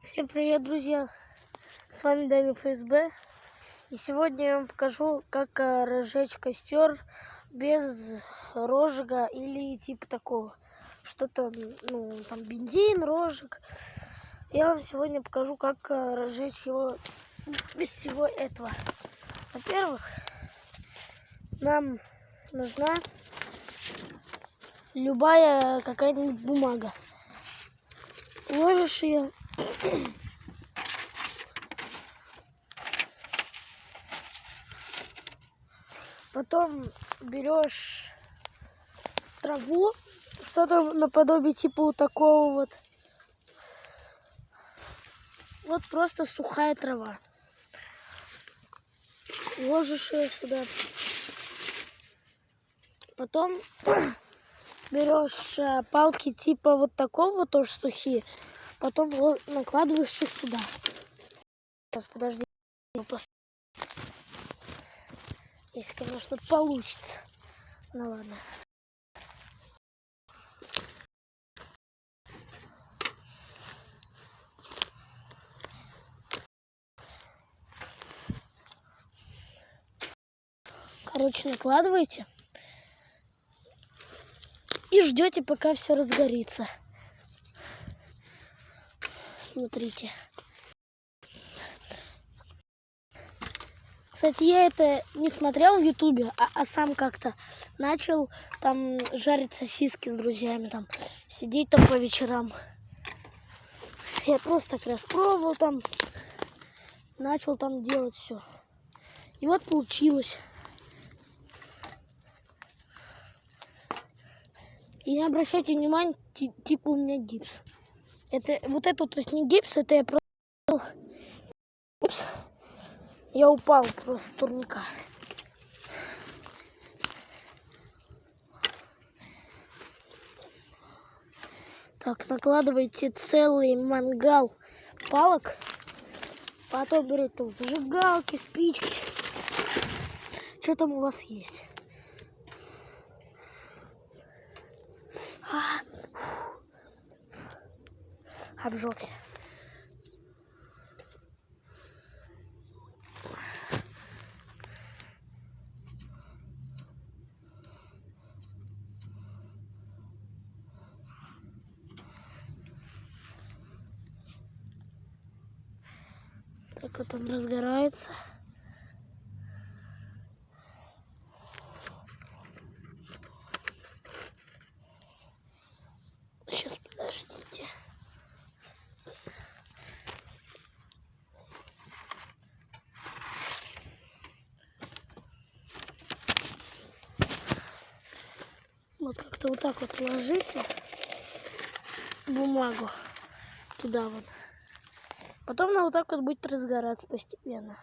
Всем привет, друзья! С вами Даня ФСБ. И сегодня я вам покажу, как разжечь костер без розжига или типа такого. Что-то, там бензин, розжиг. Я вам сегодня покажу, как разжечь его без всего этого. Во-первых, нам нужна любая какая-нибудь бумага. Ложишь ее. Потом берешь траву, что-то наподобие типа вот такого вот. Вот просто сухая трава. Ложишь ее сюда. Потом берешь палки типа вот такого, тоже сухие. Потом накладываешь их сюда. Сейчас, подожди. Если, конечно, получится. Ну ладно. Короче, накладываете. И ждете, пока все разгорится. Смотрите. Кстати, я это не смотрел в Ютубе, а сам как-то начал там жарить сосиски с друзьями, там сидеть там по вечерам. Я просто так раз пробовал там, начал там делать все. И вот получилось. И не обращайте внимания, типа у меня гипс. Вот этот вот не гипс, это я просто... Упс. Я упал просто с турника. Так, накладывайте целый мангал палок. Потом берете там зажигалки, спички. Что там у вас есть? Обжегся. Так вот он разгорается. Сейчас, подождите. Вот как-то вот так вот ложите бумагу туда вот. Потом она вот так вот будет разгораться постепенно.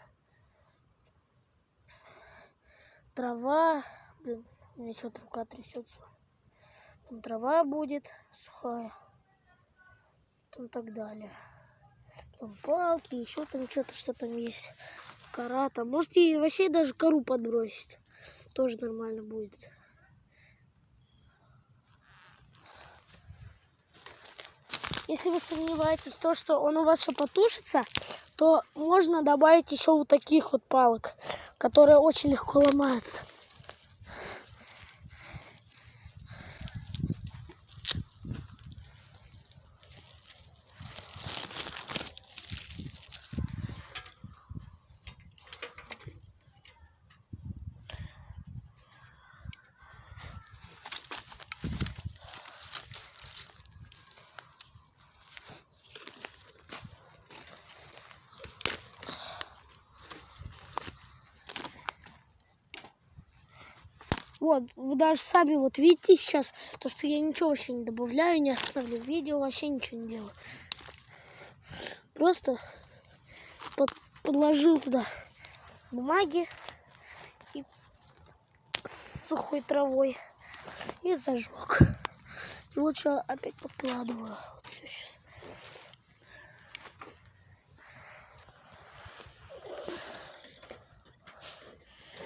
Трава, блин, у меня что-то рука трясется. Там трава будет сухая. Потом так далее. Потом палки, еще там что там есть. Кора там. Можете вообще даже кору подбросить. Тоже нормально будет. Если вы сомневаетесь в том, что он у вас еще потушится, то можно добавить еще вот таких вот палок, которые очень легко ломаются. Вот, вы даже сами вот видите сейчас, то, что я ничего вообще не добавляю, не оставляю видео, вообще ничего не делаю. Просто подложил туда бумаги и с сухой травой и зажег. И вот сейчас опять подкладываю. Вот все сейчас.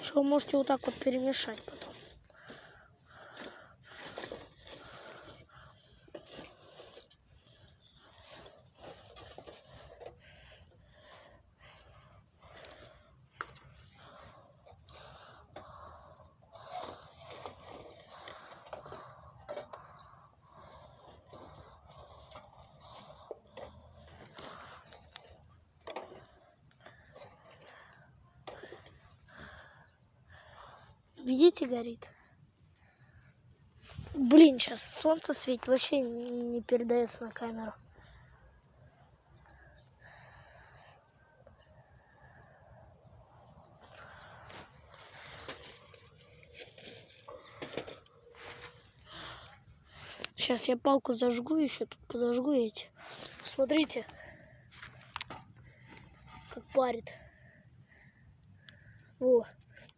Что можете вот так вот перемешать потом. Видите, горит? Блин, сейчас солнце светит, вообще не передается на камеру. Сейчас я палку зажгу, еще тут подожгу эти. Смотрите, как парит. О,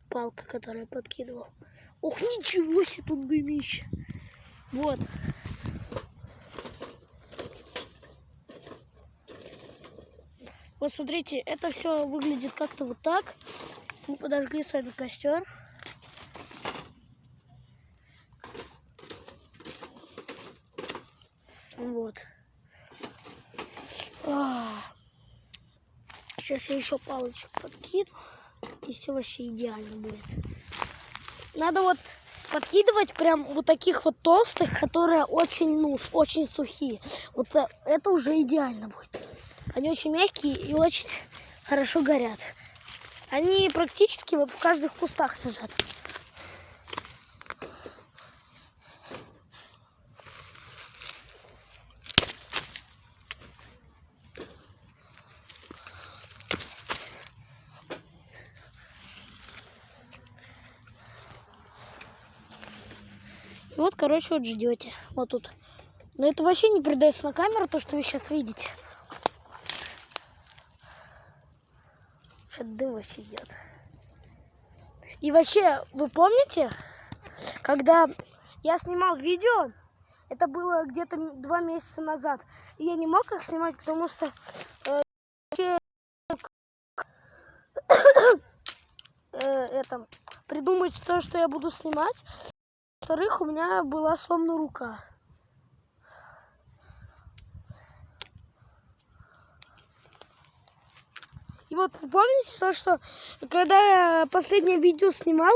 палка, которую я подкидывал. Ох, ничего себе, тут дымище. Вот. Вот смотрите, это все выглядит как-то вот так. Мы подожгли с вами костер. Вот. Сейчас я еще палочек подкину. И все вообще идеально будет. Надо вот подкидывать прям вот таких вот толстых, которые очень, ну, очень сухие. Вот это уже идеально будет. Они очень мягкие и очень хорошо горят. Они практически вот в каждых кустах лежат. И вот, короче, вот ждете. Вот тут. Но это вообще не передается на камеру, то, что вы сейчас видите. Что дым вообще идет. И вообще, вы помните, когда я снимал видео, это было где-то 2 месяца назад, и я не мог их снимать, потому что придумать то, что я буду снимать. Во-вторых, у меня была сломана рука. И вот вы помните то, что когда я последнее видео снимал,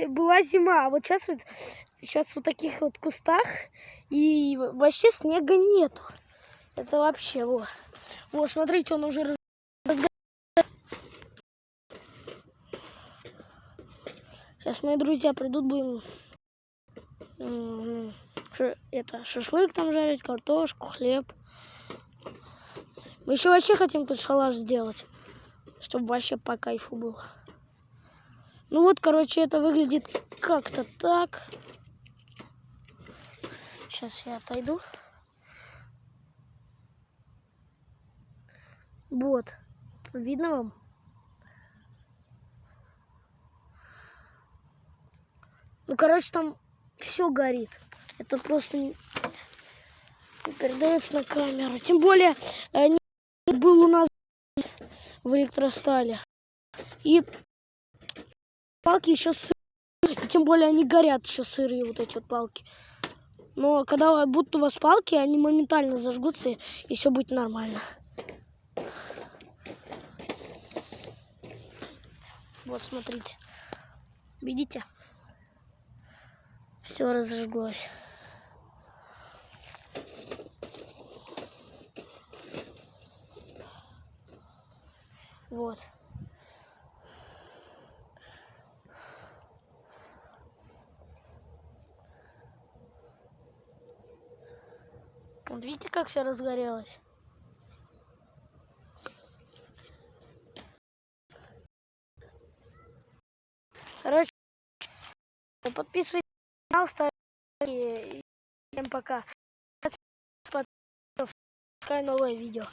была зима, а вот сейчас в таких вот кустах и вообще снега нету. Это вообще, вот. Вот, смотрите, он уже Сейчас мои друзья придут, будем шашлык там жарить, картошку, хлеб. Мы еще вообще хотим тут шалаш сделать, чтобы вообще по кайфу было. Ну вот, короче, это выглядит как-то так. Сейчас я отойду. Вот. Видно вам? Ну, короче, там все горит. Это просто не передается на камеру. Тем более, был у нас в электростале. И палки еще сырые. Тем более, они горят еще сырые, вот эти вот палки. Но когда будут у вас палки, они моментально зажгутся, и все будет нормально. Вот, смотрите. Видите? Все разожглось. Вот. Вот видите, как все разгорелось? Короче, подписывайтесь на канал, ставьте. Всем пока. Новое видео.